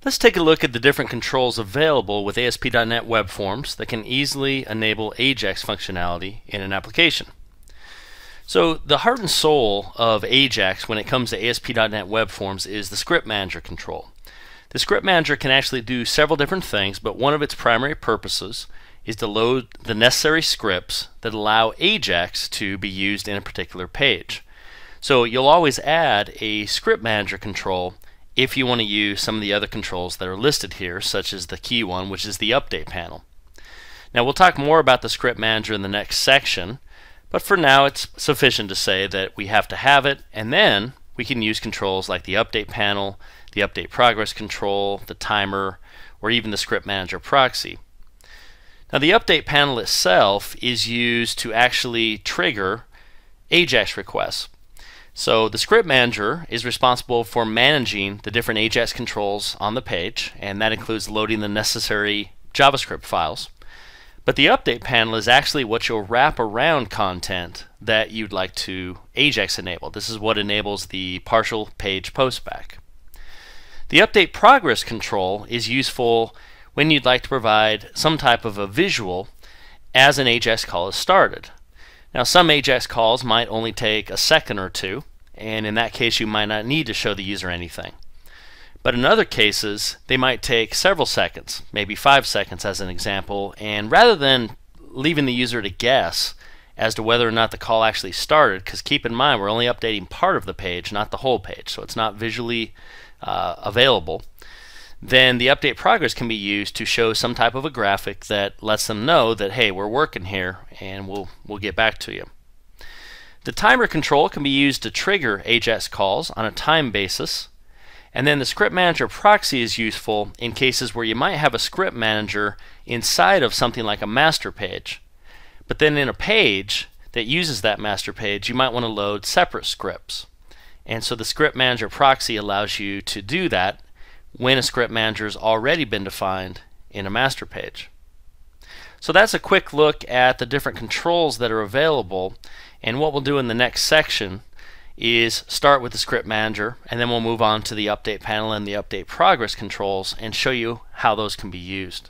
Let's take a look at the different controls available with ASP.NET Web Forms that can easily enable AJAX functionality in an application. So the heart and soul of AJAX when it comes to ASP.NET Web Forms is the Script Manager control. The Script Manager can actually do several different things, but one of its primary purposes is to load the necessary scripts that allow AJAX to be used in a particular page. So you'll always add a Script Manager control if you want to use some of the other controls that are listed here, such as the key one, which is the Update panel. Now we'll talk more about the Script Manager in the next section, but for now it's sufficient to say that we have to have it, and then we can use controls like the Update panel, the Update Progress control, the timer, or even the Script Manager proxy. Now the Update panel itself is used to actually trigger AJAX requests. So the Script Manager is responsible for managing the different AJAX controls on the page, and that includes loading the necessary JavaScript files. But the Update panel is actually what you'll wrap around content that you'd like to AJAX enable. This is what enables the partial page postback. The Update Progress control is useful when you'd like to provide some type of a visual as an AJAX call is started. Now some AJAX calls might only take a second or two, and in that case you might not need to show the user anything. But in other cases they might take several seconds, maybe 5 seconds as an example, and rather than leaving the user to guess as to whether or not the call actually started, because keep in mind we're only updating part of the page, not the whole page, so it's not visually available, then the Update Progress can be used to show some type of a graphic that lets them know that, hey, we're working here and we'll get back to you. The timer control can be used to trigger AJAX calls on a time basis, and then the Script Manager proxy is useful in cases where you might have a Script Manager inside of something like a master page, but then in a page that uses that master page you might want to load separate scripts, and so the Script Manager proxy allows you to do that when a Script Manager has already been defined in a master page. So that's a quick look at the different controls that are available, and what we'll do in the next section is start with the Script Manager, and then we'll move on to the Update panel and the Update Progress controls and show you how those can be used.